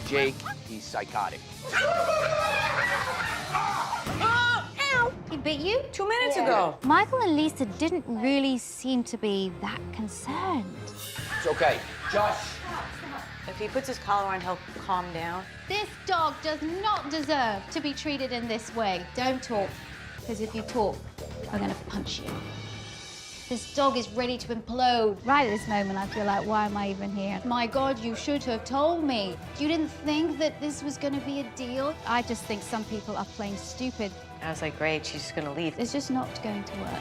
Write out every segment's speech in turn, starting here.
Jake. He's psychotic. Ow! He bit you? 2 minutes ago. Michael and Lisa didn't really seem to be that concerned. It's okay. Josh. If he puts his collar on, he'll calm down. This dog does not deserve to be treated in this way. Don't talk, because if you talk, I'm gonna punch you. This dog is ready to implode. Right at this moment, I feel like, why am I even here? My God, you should have told me. You didn't think that this was gonna be a deal? I just think some people are plain stupid. I was like, great, she's just gonna leave. It's just not going to work.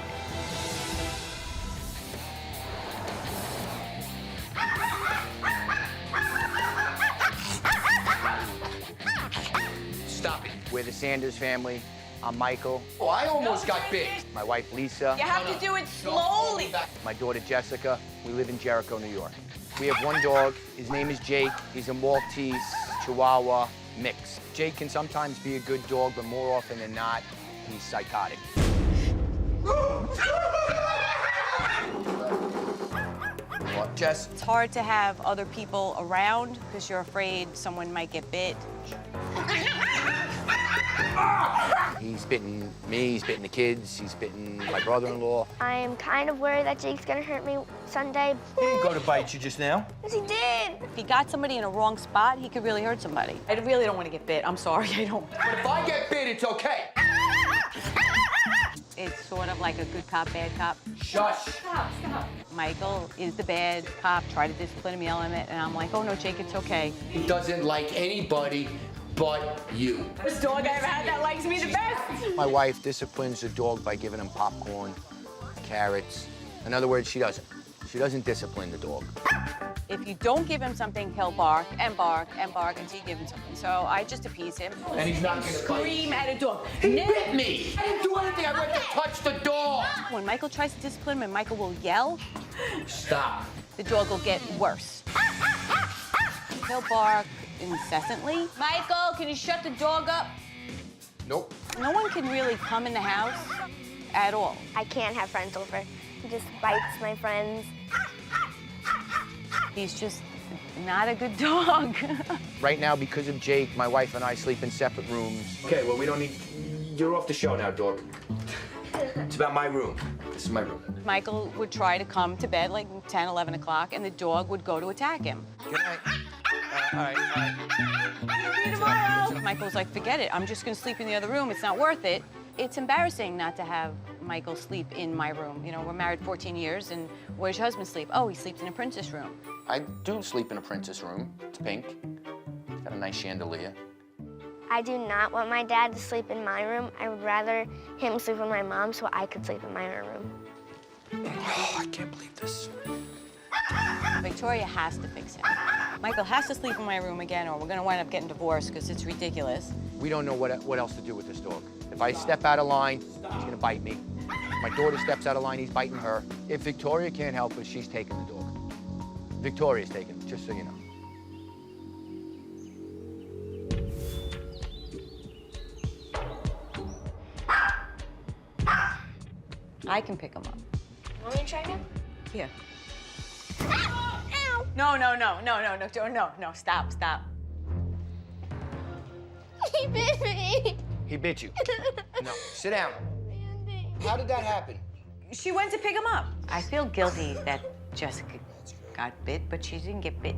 Stop it. We're the Sanders family. I'm Michael. Oh, I almost got bit. My wife, Lisa. You have to do it slowly. My daughter, Jessica. We live in Jericho, New York. We have one dog. His name is Jake. He's a Maltese Chihuahua mix. Jake can sometimes be a good dog, but more often than not, he's psychotic. What, Jess? It's hard to have other people around because you're afraid someone might get bit. He's bitten me, he's bitten the kids, he's bitten my brother-in-law. I am kind of worried that Jake's gonna hurt me Sunday. He didn't go to bite you just now. Yes, he did. If he got somebody in a wrong spot, he could really hurt somebody. I really don't want to get bit. I'm sorry, I don't. But if I get bit, it's okay. It's sort of like a good cop, bad cop. Shush. Stop. Michael is the bad cop, try to discipline him, yell at him, and I'm like, oh no, Jake, it's okay. He doesn't like anybody but you. This dog I ever had that likes me the best. My wife disciplines the dog by giving him popcorn, carrots. In other words, she doesn't. She doesn't discipline the dog. If you don't give him something, he'll bark and bark and bark until you give him something. So I just appease him. And he's not gonna scream at a dog. He bit me. I didn't do anything. I went to touch the dog. When Michael tries to discipline him and Michael will yell, Stop. the dog will get worse. He'll bark incessantly. Michael, can you shut the dog up? Nope. No one can really come in the house at all. I can't have friends over. He just bites my friends. He's just not a good dog. Right now, because of Jake, my wife and I sleep in separate rooms. Okay, well, we don't need... You're off the show now, dog. It's about my room. This is my room. Michael would try to come to bed like 10, 11 o'clock, and the dog would go to attack him. Good night. All right. See you tomorrow. Michael's like, forget it. I'm just gonna sleep in the other room. It's not worth it. It's embarrassing not to have Michael sleep in my room. You know, we're married 14 years, and where's your husband sleep? Oh, he sleeps in a princess room. I do sleep in a princess room. It's pink. It's got a nice chandelier. I do not want my dad to sleep in my room. I would rather him sleep with my mom so I could sleep in my room. Oh, I can't believe this. Victoria has to fix him. Michael has to sleep in my room again, or we're gonna wind up getting divorced because it's ridiculous. We don't know what else to do with this dog. If I step out of line, he's gonna bite me. My daughter steps out of line, he's biting her. If Victoria can't help us, she's taking the dog. Victoria's taking it, just so you know. I can pick him up. Want me to try now? Here. Ow! No, stop. He bit me. He bit you. No, sit down. How did that happen? She went to pick him up. I feel guilty that Jessica got bit, but she didn't get bit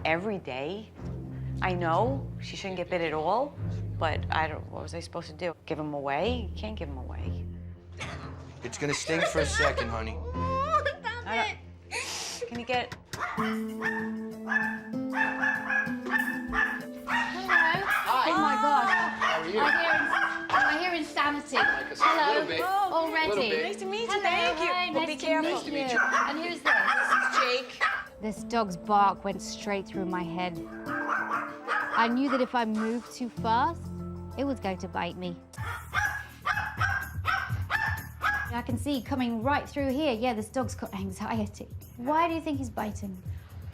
every day. I know she shouldn't get bit at all, but what was I supposed to do? Give him away? You can't give him away. It's gonna sting for a second, honey. Stop it. Can you get... Hi. Oh my God. How are you? I hear insanity. A Hello. little bit. Already. Little bit. Nice to meet you, Hello, thank you. hi, Well, nice be to careful. meet to meet you. And who's this? Jake. This dog's bark went straight through my head. I knew that if I moved too fast, it was going to bite me. I can see coming right through here. Yeah, this dog's got anxiety. Why do you think he's biting?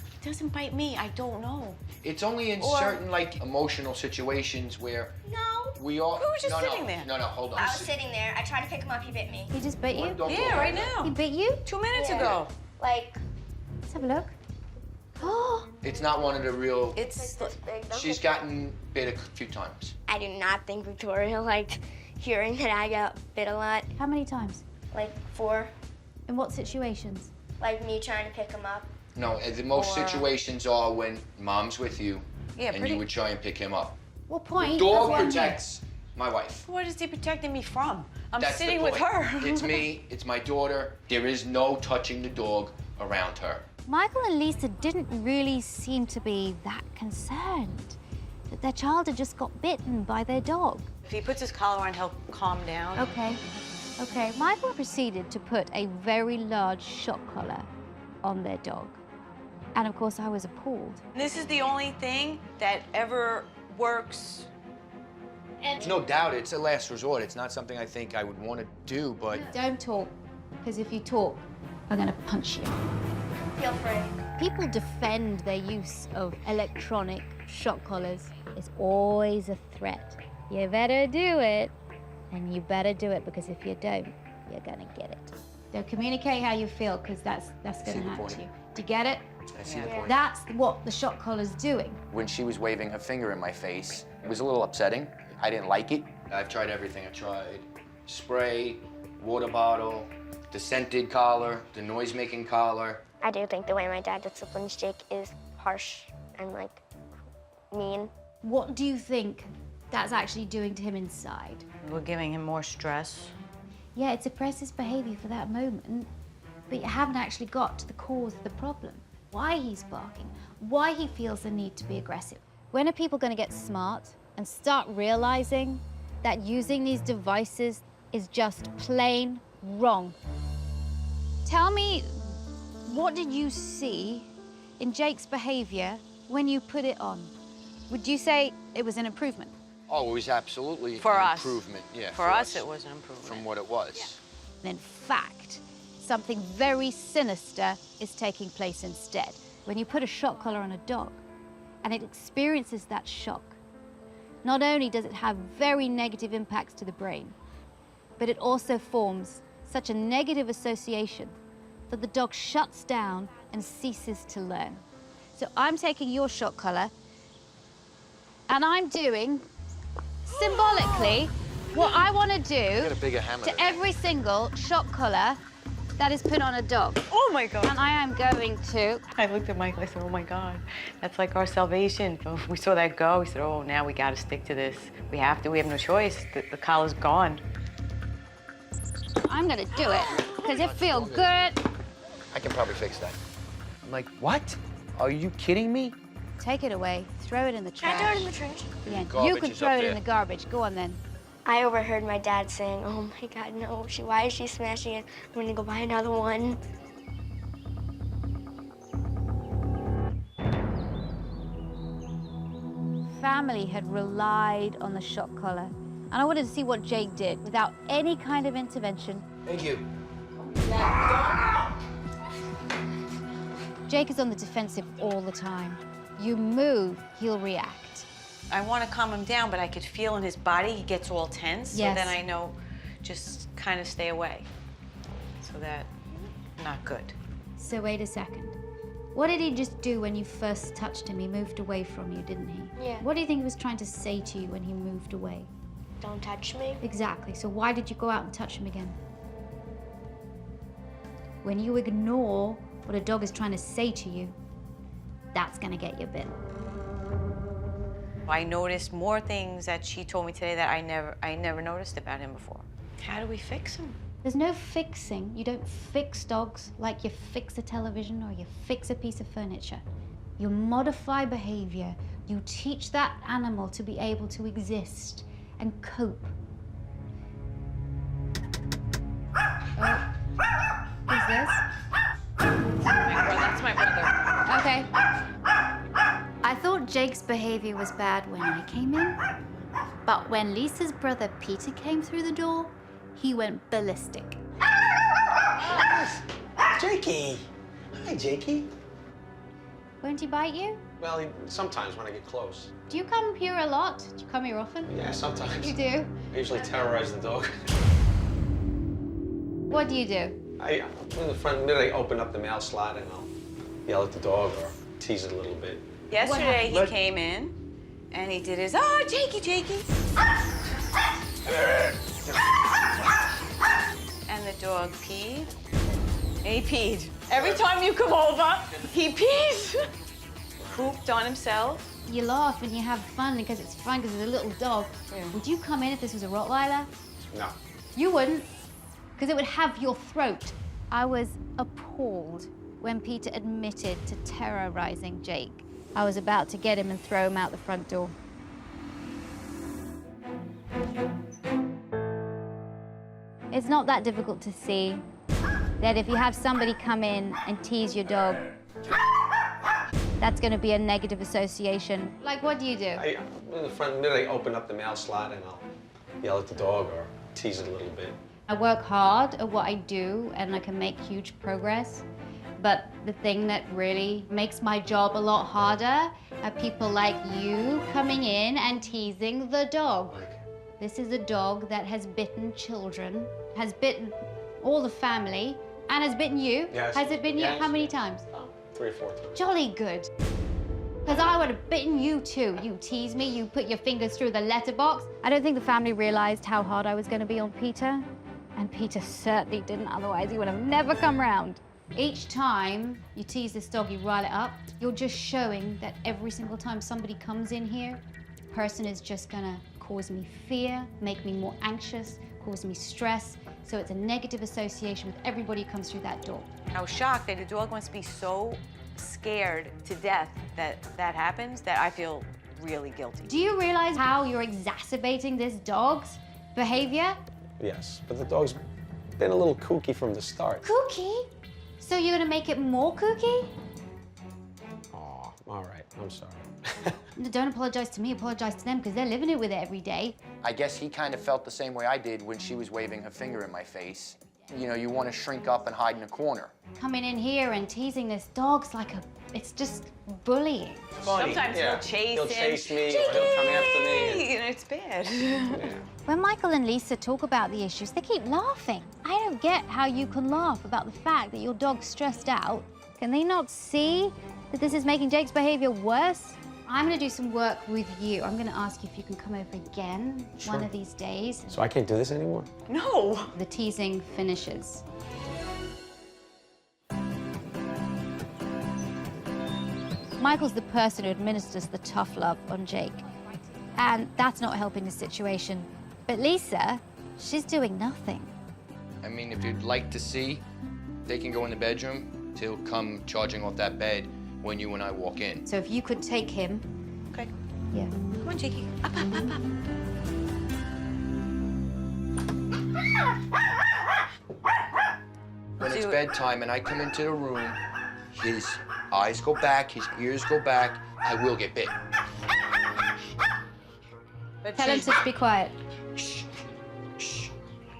He doesn't bite me, I don't know. It's only in certain, like, emotional situations where No. we all... Who was just sitting there? No, hold on. I was sitting there. I tried to pick him up. He bit me. He just bit you? Don't Yeah, go right there. now. He bit you? 2 minutes Yeah. ago. Like, Let's have a look. Oh, It's not one of the real... It's This big, though. She's gotten bit a few times. I do not think Victoria liked hearing that I got bit a lot. How many times? Like 4, In what situations? like me trying to pick him up. No, the most Or- situations are when mom's with you Yeah, and pretty- you would try and pick him up. What point? Dog That's what I'm protects my wife. What is he protecting me from? I'm That's the sitting with point. her. It's me, it's my daughter. There is no touching the dog around her. Michael and Lisa didn't really seem to be that concerned that their child had just got bitten by their dog. If he puts his collar on, he'll calm down. Okay. Okay. Michael proceeded to put a very large shock collar on their dog. And of course, I was appalled. This is the only thing that ever works. There's no doubt it's a last resort. It's not something I think I would want to do, but Don't talk, because if you talk, I'm going to punch you. Feel free. People defend their use of electronic shock collars. It's always a threat. You better do it, and you better do it, because if you don't, you're gonna get it. So communicate how you feel, because that's See gonna the happen point. to you. Do you get it? I see the Yeah. point. That's what the shock collar's doing. When she was waving her finger in my face, it was a little upsetting. I didn't like it. I've tried everything. I tried spray, water bottle, the scented collar, the noise-making collar. I do think the way my dad disciplines Jake is harsh and like mean. What do you think that's actually doing to him inside? We're giving him more stress. Yeah, it suppresses behavior for that moment, but you haven't actually got to the cause of the problem. Why he's barking, why he feels the need to be aggressive. When are people going to get smart and start realizing that using these devices is just plain wrong? Tell me, what did you see in Jake's behavior when you put it on? Would you say it was an improvement? Oh, it was absolutely For an us. improvement. Yeah, For us, it was an improvement. from what it was. In fact, something very sinister is taking place instead. When you put a shock collar on a dog and it experiences that shock, not only does it have very negative impacts to the brain, but it also forms such a negative association that the dog shuts down and ceases to learn. So I'm taking your shock collar and I'm doing symbolically what I want to do Got a bigger hammer to than that. every single shock collar that is put on a dog. Oh my God. And I am going to... I looked at Michael, I said, oh my God, that's like our salvation. So we saw that go, we said, oh, now we gotta stick to this. We have to, we have no choice. The collar's gone. I'm going to do it because it feels good. I can probably fix that. I'm like, what? Are you kidding me? Take it away, throw it in the trash. Can I throw it in the trash? Yeah, Garbage you could is throw up it in there. the garbage. Go on then. I overheard my dad saying, "Oh my God, no! Why is she smashing it? I'm gonna go buy another one." Family had relied on the shock collar, and I wanted to see what Jake did without any kind of intervention. Thank you. Jake is on the defensive all the time. You move, he'll react. I want to calm him down, but I could feel in his body, he gets all tense. Yes. So then I know, just kind of stay away. So that, not good. So wait a second. What did he just do when you first touched him? He moved away from you, didn't he? Yeah. What do you think he was trying to say to you when he moved away? Don't touch me. Exactly. So why did you go out and touch him again? When you ignore what a dog is trying to say to you, that's gonna get you bitten. I noticed more things that she told me today that I never noticed about him before. How do we fix him? There's no fixing. You don't fix dogs like you fix a television or you fix a piece of furniture. You modify behavior. You teach that animal to be able to exist and cope. Oh. Who's this? That's my brother. Okay. I thought Jake's behavior was bad when I came in, but when Lisa's brother Peter came through the door, he went ballistic. Jakey! Hi, Jakey. Won't he bite you? Well, sometimes when I get close. Do you come here a lot? Do you come here often? Yeah, sometimes. You do? I usually terrorize the dog. What do you do? In the front minute, I open up the mail slot and I'll yell at the dog or tease it a little bit. Yesterday he came in and he did his, oh, Jakey, Jakey. And the dog peed. And he peed. Every time you come over, he pees. Pooped on himself. You laugh and you have fun because it's fun because it's a little dog. Yeah. Would you come in if this was a Rottweiler? No. You wouldn't, because it would have your throat. I was appalled when Peter admitted to terrorizing Jake. I was about to get him and throw him out the front door. It's not that difficult to see that if you have somebody come in and tease your dog, that's going to be a negative association. Like, what do you do? In the front minute, I open up the mail slot and I'll yell at the dog or tease it a little bit. I work hard at what I do and I can make huge progress. But the thing that really makes my job a lot harder are people like you coming in and teasing the dog. This is a dog that has bitten children, has bitten all the family, and has bitten you. Yes. Has it bitten you? Yes. How many times? 3 or 4 times. Jolly good. Because I would have bitten you too. You tease me, you put your fingers through the letterbox. I don't think the family realized how hard I was going to be on Peter. And Peter certainly didn't, otherwise he would have never come round. Each time you tease this dog, you rile it up, you're just showing that every single time somebody comes in here, the person is just gonna cause me fear, make me more anxious, cause me stress. So it's a negative association with everybody who comes through that door. I was shocked that the dog must be so scared to death that that happens that I feel really guilty. Do you realize how you're exacerbating this dog's behavior? Yes, but the dog's been a little kooky from the start. Kooky? So you're gonna make it more kooky? Aw, all right, I'm sorry. Don't apologize to me, apologize to them because they're living it with it every day. I guess he kind of felt the same way I did when she was waving her finger in my face. You know, you want to shrink up and hide in a corner. Coming in here and teasing this dog's like it's just bullying. Funny. Sometimes Yeah. he'll chase He'll him. chase me or he'll come after me. and- You know, it's bad. Yeah. When Michael and Lisa talk about the issues, they keep laughing. I don't get how you can laugh about the fact that your dog's stressed out. Can they not see that this is making Jake's behavior worse? I'm gonna do some work with you. I'm gonna ask you if you can come over again one of these days. So I can't do this anymore? No. The teasing finishes. Michael's the person who administers the tough love on Jake. And that's not helping the situation. But Lisa, she's doing nothing. I mean, if you'd like to see, they can go in the bedroom. He'll come charging off that bed when you and I walk in. So if you could take him. Okay. Yeah. Come on, Jakey. Up, up, up, up. When it's bedtime and I come into the room, his eyes go back, his ears go back, I will get bit. Tell him to be quiet. Shh, shh,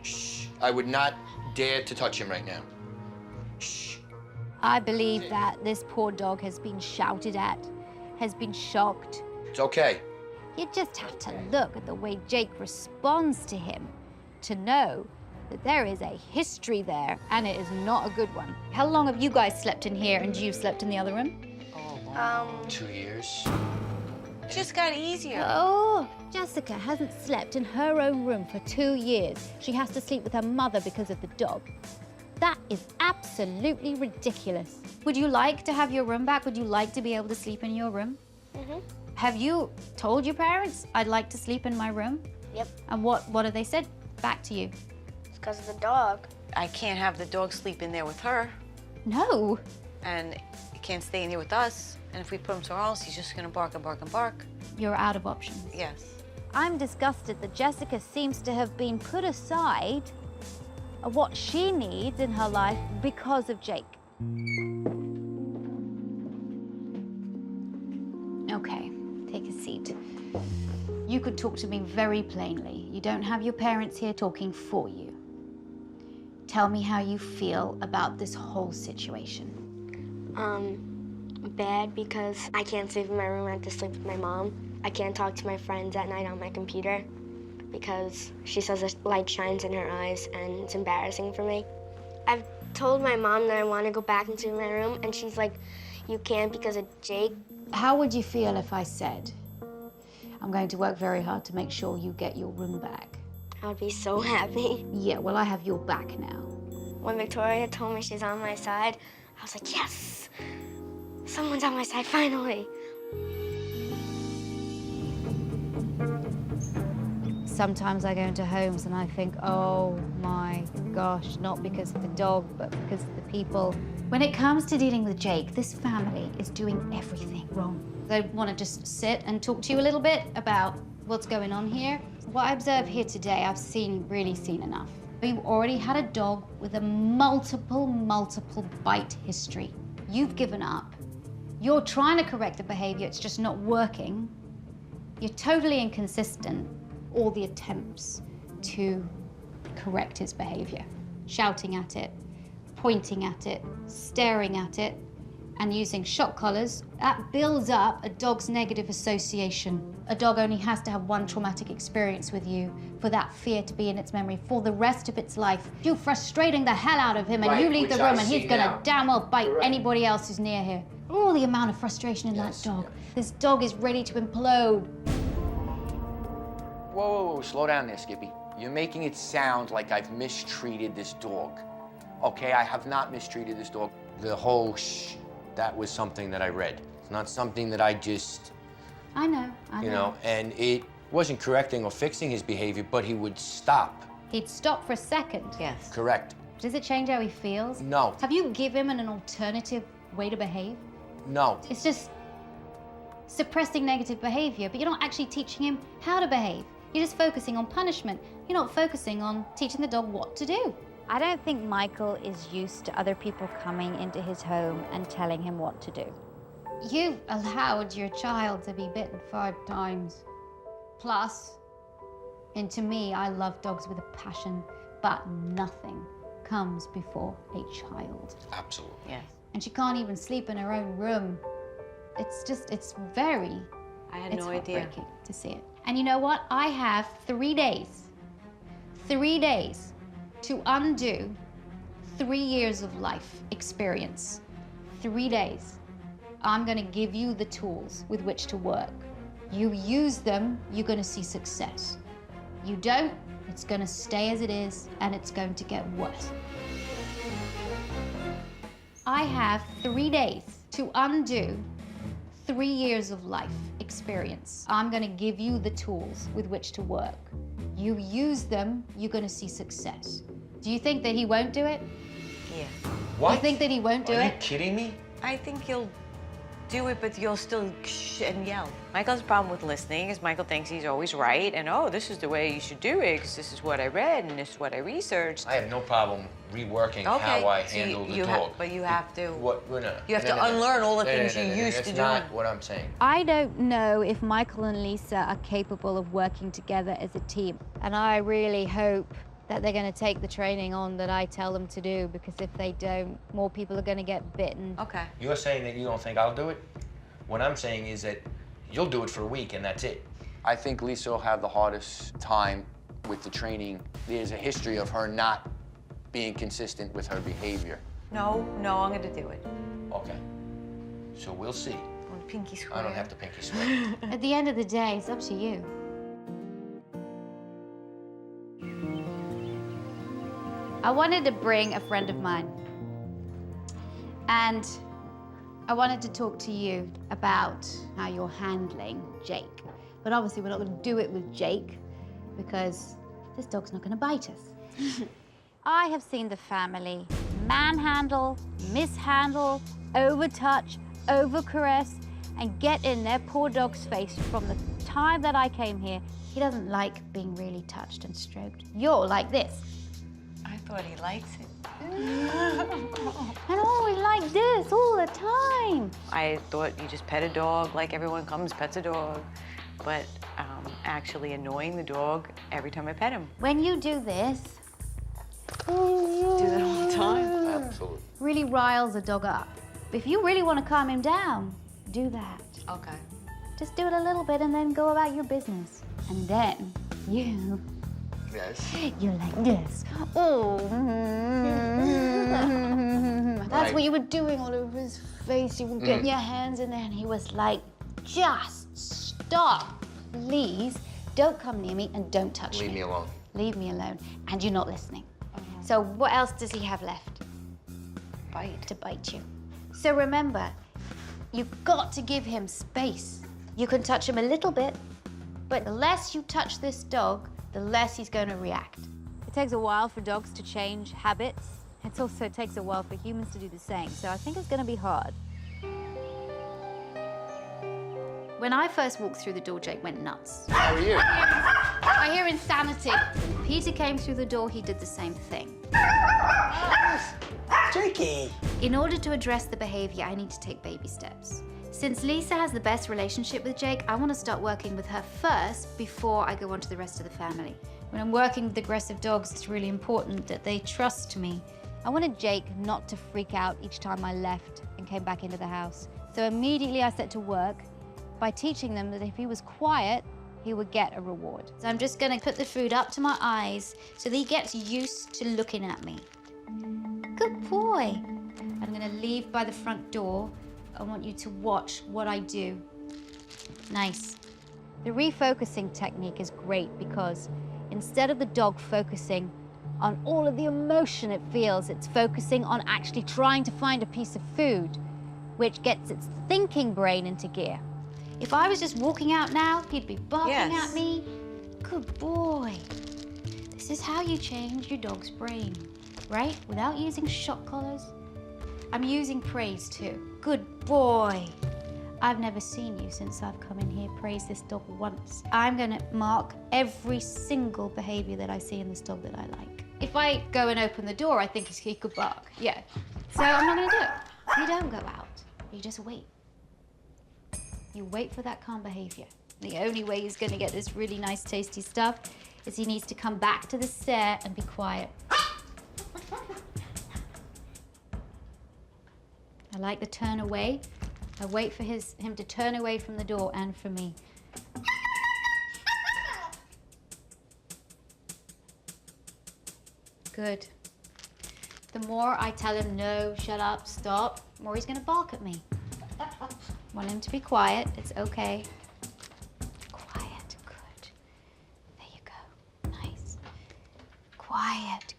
shh. I would not dare to touch him right now. Shh. I believe that this poor dog has been shouted at, has been shocked. It's okay. You just have to look at the way Jake responds to him to know that there is a history there, and it is not a good one. How long have you guys slept in here and you slept in the other room? 2 years. Just got easier. Oh, Jessica hasn't slept in her own room for 2 years. She has to sleep with her mother because of the dog. That is absolutely ridiculous. Would you like to have your room back? Would you like to be able to sleep in your room? Mm-hmm. Have you told your parents, I'd like to sleep in my room? Yep. And what have they said back to you? It's because of the dog. I can't have the dog sleep in there with her, No. and he can't stay in here with us. And if we put him somewhere else, he's just gonna bark and bark and bark. You're out of options. Yes. I'm disgusted that Jessica seems to have been put aside of what she needs in her life because of Jake. Okay, take a seat. You could talk to me very plainly. You don't have your parents here talking for you. Tell me how you feel about this whole situation. Bad because I can't sleep in my room. I have to sleep with my mom. I can't talk to my friends at night on my computer because she says the light shines in her eyes and it's embarrassing for me. I've told my mom that I want to go back into my room and she's like, you can't because of Jake. How would you feel if I said, I'm going to work very hard to make sure you get your room back? I would be so happy. Yeah, well, I have your back now. When Victoria told me she's on my side, I was like, yes! Someone's on my side, finally. Sometimes I go into homes and I think, oh my gosh, not because of the dog, but because of the people. When it comes to dealing with Jake, this family is doing everything wrong. I want to just sit and talk to you a little bit about what's going on here. What I observe here today, I've really seen enough. We've already had a dog with a multiple bite history. You've given up. You're trying to correct the behavior, it's just not working. You're totally inconsistent. All the attempts to correct his behavior. Shouting at it, pointing at it, staring at it, and using shock collars. That builds up a dog's negative association. A dog only has to have one traumatic experience with you for that fear to be in its memory for the rest of its life. You're frustrating the hell out of him and you leave the room and he's gonna damn well bite anybody else who's near here. Oh, the amount of frustration in that dog. This dog is ready to implode. Whoa, slow down there, Skippy. You're making it sound like I've mistreated this dog. Okay, I have not mistreated this dog. The whole that was something that I read. It's not something that I just... I know. You know, and it wasn't correcting or fixing his behavior, but he would stop. He'd stop for a second. Yes. Correct. Does it change how he feels? No. Have you given him an alternative way to behave? No. It's just suppressing negative behavior, but you're not actually teaching him how to behave. You're just focusing on punishment. You're not focusing on teaching the dog what to do. I don't think Michael is used to other people coming into his home and telling him what to do. You've allowed your child to be bitten 5 times. Plus, and to me, I love dogs with a passion, but nothing comes before a child. Absolutely. Yes. And she can't even sleep in her own room. It's very... I had no idea. Heartbreaking to see it. And you know what? I have 3 days. 3 days to undo 3 years of life experience. 3 days. I'm gonna give you the tools with which to work. You use them, you're gonna see success. You don't, it's gonna stay as it is, and it's going to get worse. I have 3 days to undo 3 years of life experience. I'm gonna give you the tools with which to work. You use them, you're gonna see success. Do you think that he won't do it? Yeah. What? You think that he won't do Are it? you kidding me? I think you'll do it, but you'll still shh and yell. Michael's problem with listening is Michael thinks he's always right, and oh, this is the way you should do it, because this is what I read and this is what I researched. I have no problem reworking how I handle the dog. But you have to. What? No. You have to unlearn all the things you used to do. That's not what I'm saying. I don't know if Michael and Lisa are capable of working together as a team. And I really hope that they're going to take the training on that I tell them to do, because if they don't, more people are going to get bitten. Okay. You're saying that you don't think I'll do it? What I'm saying is that you'll do it for a week and that's it. I think Lisa will have the hardest time with the training. There's a history of her not being consistent with her behavior. No, I'm gonna do it. Okay. So we'll see. On pinky swear. I don't have to pinky swear. At the end of the day, it's up to you. I wanted to bring a friend of mine, and I wanted to talk to you about how you're handling Jake. But obviously we're not going to do it with Jake because this dog's not going to bite us. I have seen the family manhandle, mishandle, overtouch, overcaress, and get in their poor dog's face from the time that I came here. He doesn't like being really touched and stroked. You're like this. I thought he likes it. And always like this all the time. I thought you just pet a dog like everyone comes, pets a dog. But actually annoying the dog every time I pet him. When you do this, Do that all the time. Absolutely. really riles a dog up. If you really want to calm him down, do that. Okay. Just do it a little bit and then go about your business. And then you Yes. You're like this. Oh. That's Right. what you were doing all over his face. You were getting your hands in there, and he was like, just stop. Please, don't come near me and don't touch me. Leave me alone. Leave me alone. And you're not listening. So what else does he have left? Bite. To bite you. So remember, you've got to give him space. You can touch him a little bit, but the less you touch this dog, the less he's going to react. It takes a while for dogs to change habits. It also takes a while for humans to do the same. So I think it's going to be hard. When I first walked through the door, Jake went nuts. How are you? I hear insanity. Peter came through the door, he did the same thing. Jakey! In order to address the behavior, I need to take baby steps. Since Lisa has the best relationship with Jake, I want to start working with her first before I go on to the rest of the family. When I'm working with aggressive dogs, it's really important that they trust me. I wanted Jake not to freak out each time I left and came back into the house. So immediately I set to work by teaching them that if he was quiet, he would get a reward. So I'm just going to put the food up to my eyes so that he gets used to looking at me. Good boy. I'm going to leave by the front door. I want you to watch what I do. Nice. The refocusing technique is great because instead of the dog focusing on all of the emotion it feels, it's focusing on actually trying to find a piece of food, which gets its thinking brain into gear. If I was just walking out now, he'd be barking Yes. at me. Good boy. This is how you change your dog's brain, right? Without using shock collars. I'm using praise too. Good boy. I've never seen you since I've come in here praise this dog once. I'm gonna mark every single behavior that I see in this dog that I like. If I go and open the door, I think he could bark, yeah. So I'm not gonna do it. You don't go out, you just wait. You wait for that calm behavior. The only way he's gonna get this really nice tasty stuff is he needs to come back to the stair and be quiet. I like the turn away. I wait for him to turn away from the door and for me. Good. The more I tell him no, shut up, stop, the more he's gonna bark at me. Want him to be quiet, it's okay. Quiet, good. There you go, nice. Quiet,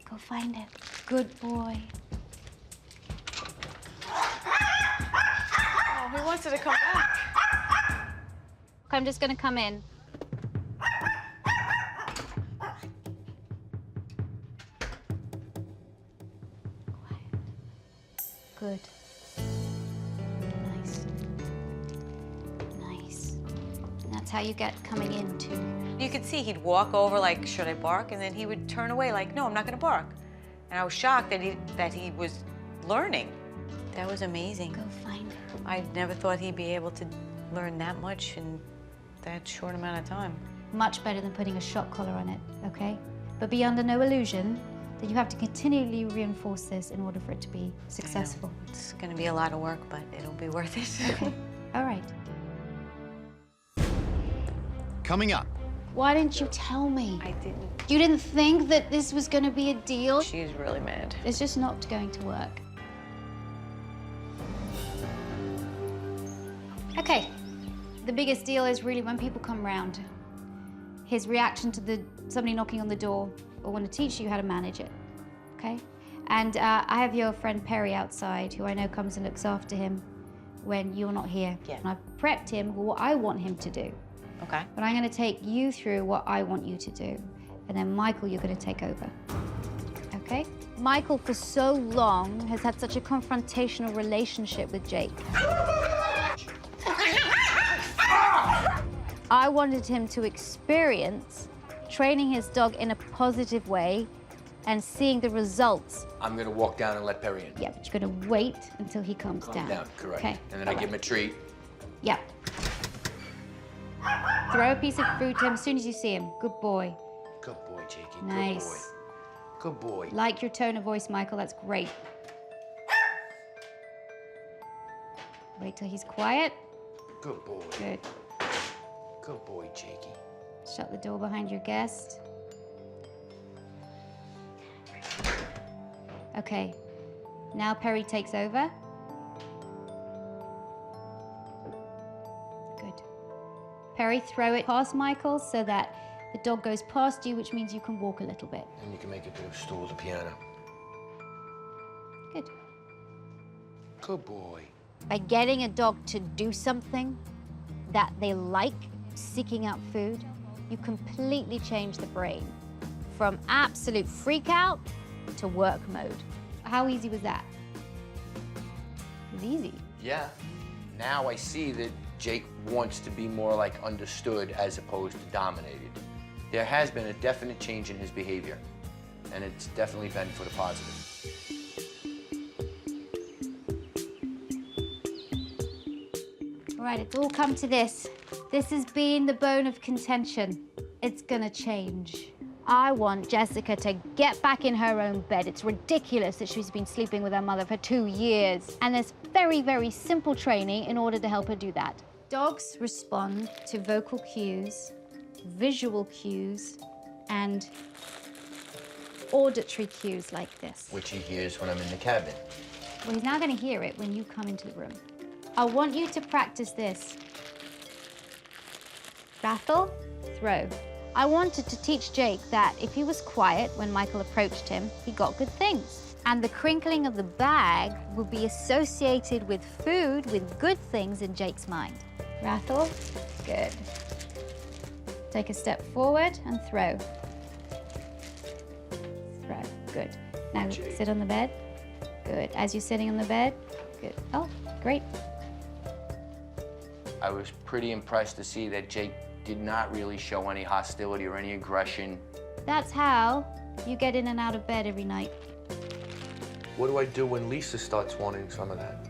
go find it. Good boy. Oh, he wants her to come back. I'm just gonna come in. Quiet. Good. Nice. Nice. And that's how you get coming in too. You could see he'd walk over like, should I bark? And then he would turn away like, no, I'm not gonna bark. And I was shocked that he was learning. That was amazing. Go find it. I never thought he'd be able to learn that much in that short amount of time. Much better than putting a shock collar on it, okay? But be under no illusion that you have to continually reinforce this in order for it to be successful. It's gonna be a lot of work, but it'll be worth it. Okay, all right. Coming up. Why didn't you tell me? I didn't. You didn't think that this was gonna be a deal? She's really mad. It's just not going to work. Okay, the biggest deal is really when people come round. His reaction to somebody knocking on the door. I want to teach you how to manage it, okay? And I have your friend Perry outside, who I know comes and looks after him when you're not here. Yeah. And I've prepped him with what I want him to do. Okay. But I'm going to take you through what I want you to do. And then Michael, you're going to take over, okay? Michael, for so long, has had such a confrontational relationship with Jake. I wanted him to experience training his dog in a positive way and seeing the results. I'm gonna walk down and let Perry in. Yeah, but you're going to wait until he calms Calm down. down, correct. Okay. And then I give him a treat. Yeah. Throw a piece of food to him as soon as you see him. Good boy. Good boy, Jakey. Nice. Good boy. Good boy. Like your tone of voice, Michael. That's great. Wait till he's quiet. Good boy. Good. Good boy, Jakey. Shut the door behind your guest. Okay, now Perry takes over. Good. Perry, throw it past Michael so that the dog goes past you, which means you can walk a little bit. And you can make it to the stool, the piano. Good. Good boy. By getting a dog to do something that they like, seeking out food, you completely change the brain from absolute freak out to work mode. How easy was that? It was easy. Yeah. Now I see that Jake wants to be more like understood as opposed to dominated. There has been a definite change in his behavior, and it's definitely been for the positive. All right, it's all come to this. This has been the bone of contention. It's gonna change. I want Jessica to get back in her own bed. It's ridiculous that she's been sleeping with her mother for 2 years. And there's very, very simple training in order to help her do that. Dogs respond to vocal cues, visual cues, and auditory cues like this. Which he hears when I'm in the cabin. Well, he's now gonna hear it when you come into the room. I want you to practice this. Rattle, throw. I wanted to teach Jake that if he was quiet when Michael approached him, he got good things. And the crinkling of the bag would be associated with food, with good things in Jake's mind. Rattle, good. Take a step forward and throw. Throw, good. Now sit on the bed. Good. As you're sitting on the bed, good. Oh, great. I was pretty impressed to see that Jake did not really show any hostility or any aggression. That's how you get in and out of bed every night. What do I do when Lisa starts wanting some of that?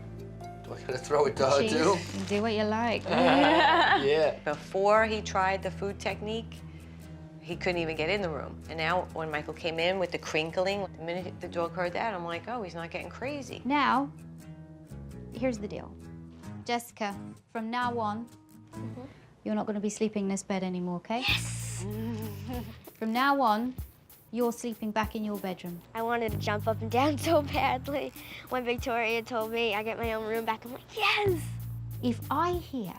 Do I gotta throw it to her Cheese. too? You do what you like. Yeah. Before he tried the food technique, he couldn't even get in the room. And now when Michael came in with the crinkling, the minute the dog heard that, I'm like, oh, he's not getting crazy. Now, here's the deal. Jessica, from now on, you're not going to be sleeping in this bed anymore, okay? Yes! From now on, you're sleeping back in your bedroom. I wanted to jump up and down so badly. When Victoria told me I get my own room back, I'm like, yes! If I hear,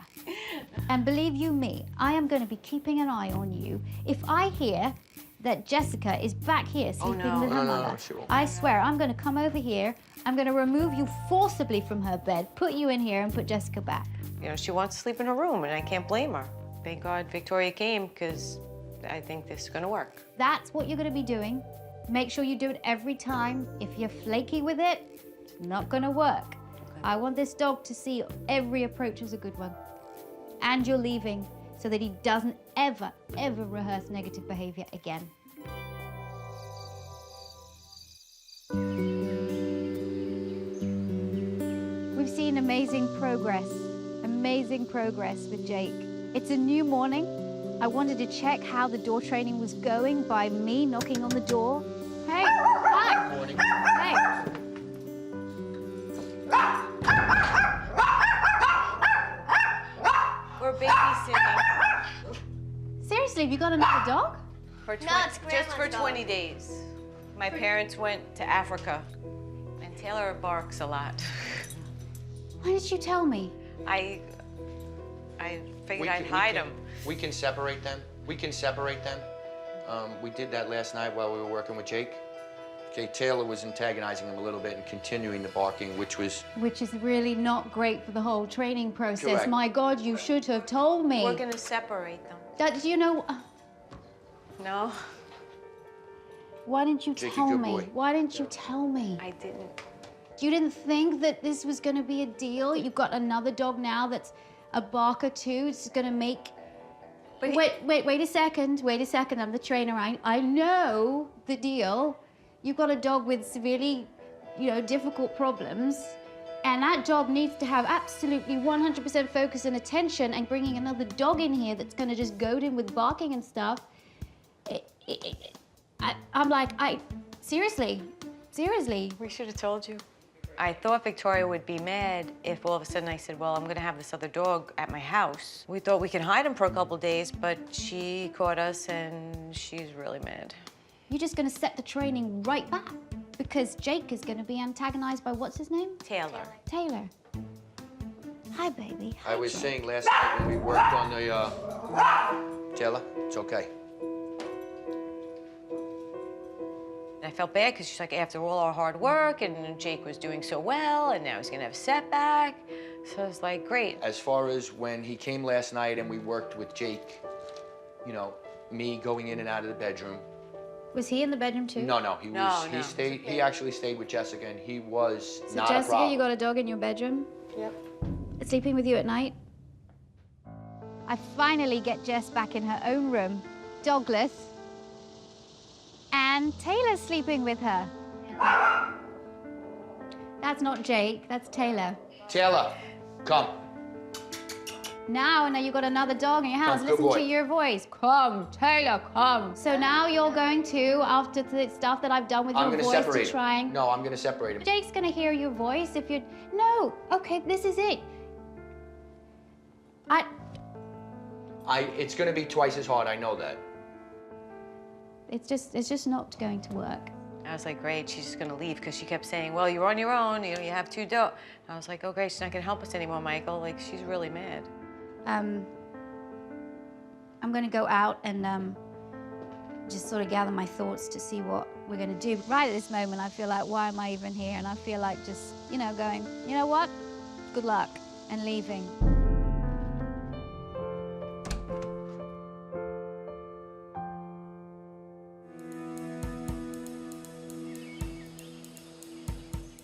and believe you me, I am going to be keeping an eye on you. If I hear that Jessica is back here sleeping with her mother, she won't. I swear I'm going to come over here, I'm going to remove you forcibly from her bed, put you in here, and put Jessica back. You know, she wants to sleep in her room, and I can't blame her. Thank God Victoria came, because I think this is gonna work. That's what you're going to be doing. Make sure you do it every time. If you're flaky with it, it's not going to work. Okay. I want this dog to see every approach as a good one. And you're leaving so that he doesn't ever, ever rehearse negative behavior again. We've seen amazing progress with Jake. It's a new morning. I wanted to check how the door training was going by me knocking on the door. Hey, hi. Morning. Hey. We're babysitting Seriously, have you got another dog? for it's just Grandma's for dog. 20 days. My parents went to Africa, and Taylor barks a lot. Why didn't you tell me? I figured I'd hide him. We can separate them. We did that last night while we were working with Jake. Okay, Taylor was antagonizing him a little bit and continuing the barking, which is really not great for the whole training process. Correct. My God, you should have told me. We're gonna separate them. Do you know, No, why didn't you Jake, a tell good me? boy. Why didn't you tell me? I didn't. You didn't think that this was going to be a deal? You've got another dog now that's a barker too. It's going to make... But Wait a second. I'm the trainer. I know the deal. You've got a dog with severely, difficult problems. And that dog needs to have absolutely 100% focus and attention, and bringing another dog in here that's going to just goad him with barking and stuff. I'm like, seriously. We should have told you. I thought Victoria would be mad if all of a sudden I said, well, I'm gonna have this other dog at my house. We thought we could hide him for a couple days, but she caught us and she's really mad. You're just going to set the training right back. because Jake is going to be antagonized by what's his name? Taylor. Taylor. Hi, baby. I was saying last night when we worked on the, Taylor, it's okay. And I felt bad because she's like, after all our hard work, and Jake was doing so well, and now he's gonna have a setback. So I was like, great. As far as when he came last night and we worked with Jake, you know, me going in and out of the bedroom. Was he in the bedroom too? No, No. he actually stayed with Jessica, and he was So not a Jessica, problem. you got a dog in your bedroom? Yep. Sleeping with you at night? I finally get Jess back in her own room, dogless, and Taylor's sleeping with her. That's not Jake, that's Taylor. Taylor, come. Now you got another dog in your house. Come, good Listen boy. to your voice. Come, Taylor, come. So now you're going to, after the stuff that I've done with I'm your gonna voice, separate to try him. and... No, I'm gonna separate him. Jake's gonna hear your voice if you're... No, okay, this is it. It's gonna be twice as hard, I know that. It's just not going to work. I was like, great, she's just gonna leave because she kept saying, well, you're on your own, you know, you have 2 dogs. I was like, oh, great, she's not gonna help us anymore, Michael. Like, she's really mad. I'm gonna go out and just sort of gather my thoughts to see what we're gonna do. Right at this moment, I feel like, why am I even here? And I feel like just, you know, going, you know what? Good luck, and leaving.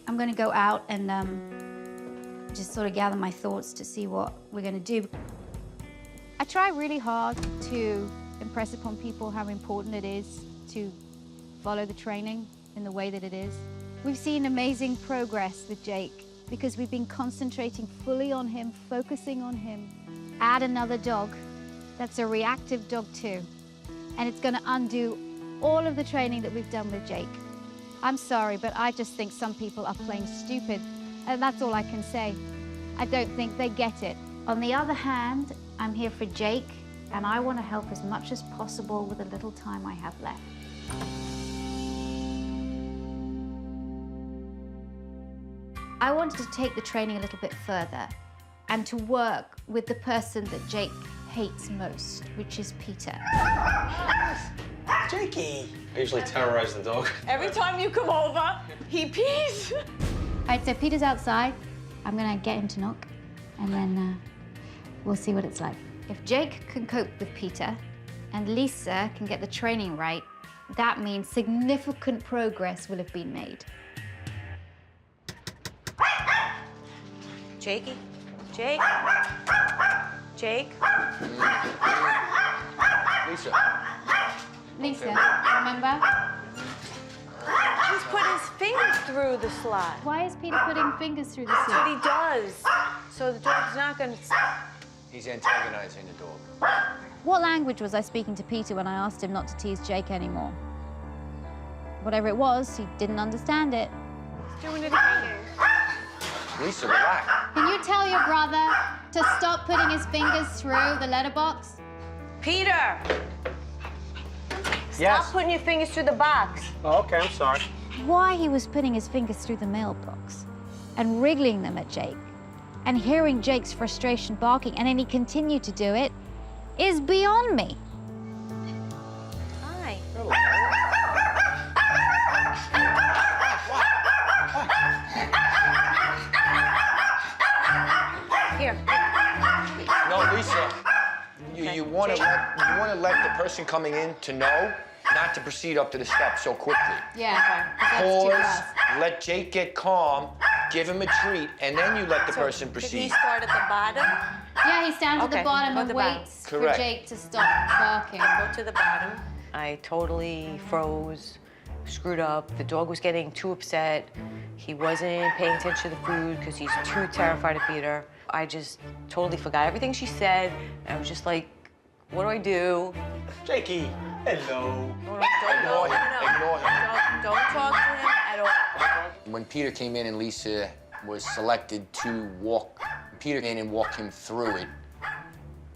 I'm gonna go out and just sort of gather my thoughts to see what we're gonna do. I try really hard to impress upon people how important it is to follow the training in the way that it is. We've seen amazing progress with Jake because we've been concentrating fully on him, focusing on him. Add another dog that's a reactive dog too, and it's gonna undo all of the training that we've done with Jake. I'm sorry, but I just think some people are plain stupid, and that's all I can say. I don't think they get it. On the other hand, I'm here for Jake, and I want to help as much as possible with the little time I have left. I wanted to take the training a little bit further and to work with the person that Jake hates most, which is Peter. Jakey! I usually terrorize the dog. Every time you come over, he pees. All right, so Peter's outside. I'm gonna get him to knock, and then we'll see what it's like. If Jake can cope with Peter and Lisa can get the training right, that means significant progress will have been made. Jakey? Jake? Jake? Lisa. Lisa, remember? He's put his fingers through the slot. Why is Peter putting fingers through the That's what seat? he does. So the dog's not gonna... He's antagonizing the dog. What language was I speaking to Peter when I asked him not to tease Jake anymore? Whatever it was, he didn't understand it. He's doing it again. Lisa, relax. Can you tell your brother to stop putting his fingers through the letterbox? Peter! Yes. Stop putting your fingers through the box. Oh, okay, I'm sorry. Why he was putting his fingers through the mailbox and wriggling them at Jake and hearing Jake's frustration barking, and then he continued to do it, is beyond me. Hi. Here. No, Lisa, you want to let the person coming in to know not to proceed up to the steps so quickly. Yeah, that's too Pause, fast. let Jake get calm, give him a treat, and then you let the person Did he proceed. start at the bottom? Yeah, he stands at Okay, the bottom go and to the bottom. waits Correct. for Jake to stop barking. Go to the bottom. I totally froze, screwed up. The dog was getting too upset. He wasn't paying attention to the food because he's too terrified of Peter. I just totally forgot everything she said. And I was just like, what do I do? Jakey, hello. Ignore him, ignore him. Don't talk to him at all. When Peter came in and Lisa was selected to walk Peter in and walk him through it,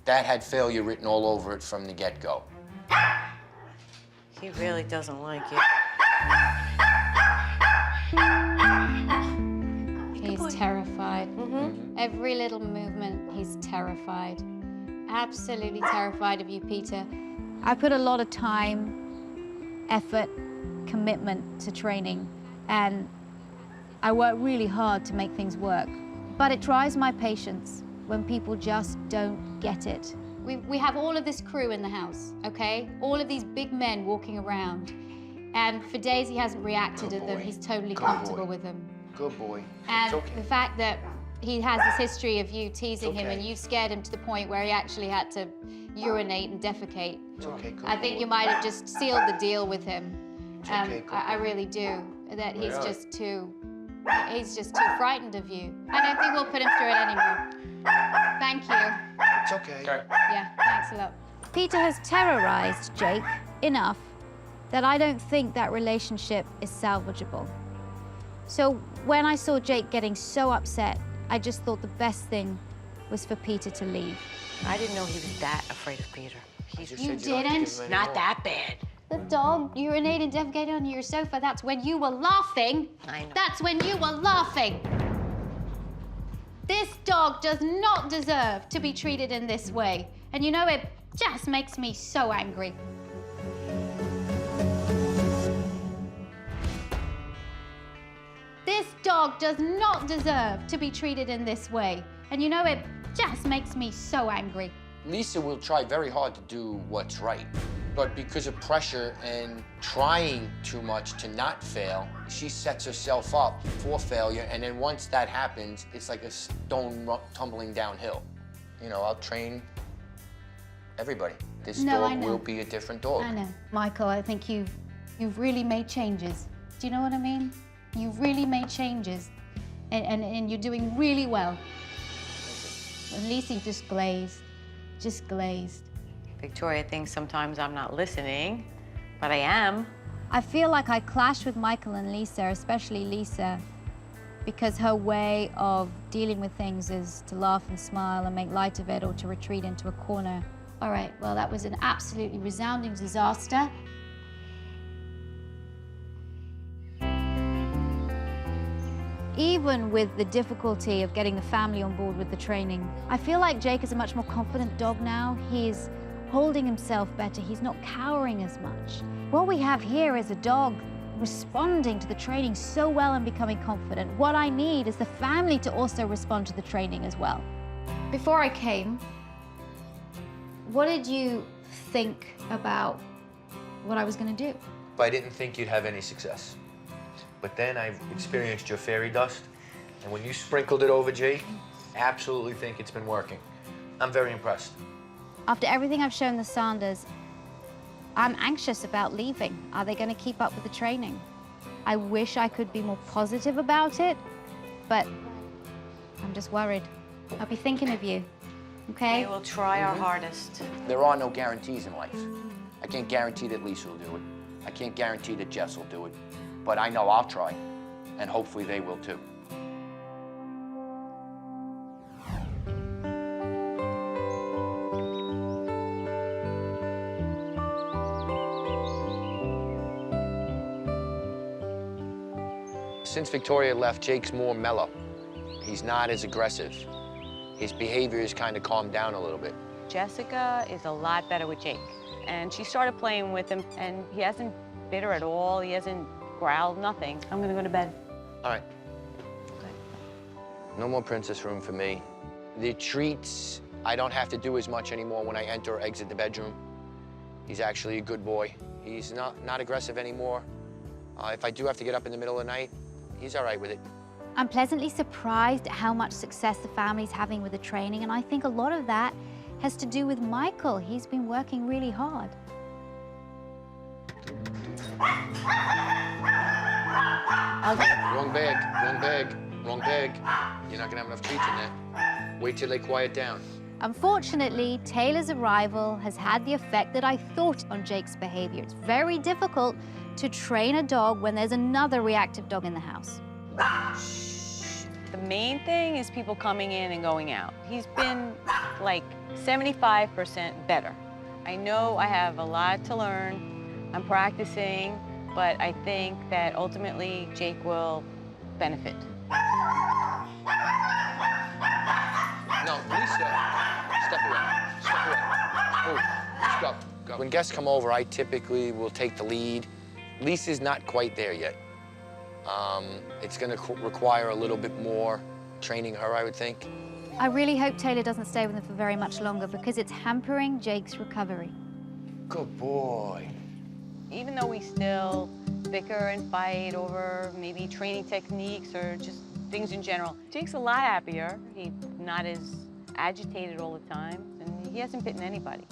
that had failure written all over it from the get-go. He really doesn't like it. terrified. Every little movement, he's terrified. Absolutely terrified of you, Peter. I put a lot of time, effort, commitment to training, and I work really hard to make things work. But it tries my patience when people just don't get it. We have all of this crew in the house, okay? All of these big men walking around. And for days he hasn't reacted to them. He's totally comfortable with them. Good boy. And It's okay. the fact that he has this history of you teasing him okay. and you scared him to the point where he actually had to urinate and defecate. It's okay, good I think boy. you might have just sealed the deal with him. It's okay, good I really do. That he's just too frightened of you. I don't think we'll put him through it anymore. Thank you. It's okay. Yeah, thanks a lot. Peter has terrorized Jake enough that I don't think that relationship is salvageable. So when I saw Jake getting so upset, I just thought the best thing was for Peter to leave. I didn't know he was that afraid of Peter. I just You said don't have to give didn't? him any Not more. that bad. The dog urinated and defecated on your sofa. That's when you were laughing. I know. That's when you were laughing. This dog does not deserve to be treated in this way. And you know, it just makes me so angry. This dog does not deserve to be treated in this way. And you know, it just makes me so angry. Lisa will try very hard to do what's right. But because of pressure and trying too much to not fail, she sets herself up for failure. And then once that happens, it's like a stone tumbling downhill. You know, I'll train everybody. This No, I dog know. will be a different dog. I know. Michael, I think you've really made changes. Do you know what I mean? You've really made changes. And you're doing really well. And Lisa just glazed. Just glazed. Victoria thinks sometimes I'm not listening, but I am. I feel like I clash with Michael and Lisa, especially Lisa, because her way of dealing with things is to laugh and smile and make light of it or to retreat into a corner. All right, well, that was an absolutely resounding disaster. Even with the difficulty of getting the family on board with the training, I feel like Jake is a much more confident dog now. He's holding himself better. He's not cowering as much. What we have here is a dog responding to the training so well and becoming confident. What I need is the family to also respond to the training as well. Before I came, what did you think about what I was going to do? I didn't think you'd have any success. But then I experienced your fairy dust, and when you sprinkled it over Jake, I absolutely think it's been working. I'm very impressed. After everything I've shown the Sanders, I'm anxious about leaving. Are they going to keep up with the training? I wish I could be more positive about it, but I'm just worried. I'll be thinking of you, okay? We will try our hardest. There are no guarantees in life. I can't guarantee that Lisa will do it. I can't guarantee that Jess will do it. But I know I'll try, and hopefully they will too. Since Victoria left, Jake's more mellow. He's not as aggressive. His behavior has kind of calmed down a little bit. Jessica is a lot better with Jake. And she started playing with him, and he hasn't bit her at all. He hasn't growled, nothing. I'm gonna go to bed. All right. No more princess room for me. The treats, I don't have to do as much anymore when I enter or exit the bedroom. He's actually a good boy. He's not aggressive anymore. If I do have to get up in the middle of the night, he's all right with it. I'm pleasantly surprised at how much success the family's having with the training, and I think a lot of that has to do with Michael. He's been working really hard. Wrong bag. You're not gonna have enough treats in there. Wait till they quiet down. Unfortunately, Taylor's arrival has had the effect that I thought on Jake's behavior. It's very difficult to train a dog when there's another reactive dog in the house. The main thing is people coming in and going out. He's been like 75% better. I know I have a lot to learn. I'm practicing, but I think that ultimately Jake will benefit. No, Lisa, step away. Step away. Move. Let's go. Go. When guests come over, I typically will take the lead. Lisa's not quite there yet. It's going to require a little bit more training her, I would think. I really hope Taylor doesn't stay with them for very much longer because it's hampering Jake's recovery. Good boy. Even though we still bicker and fight over maybe training techniques or just things in general, Jake's a lot happier. He's not as agitated all the time, and he hasn't bitten anybody.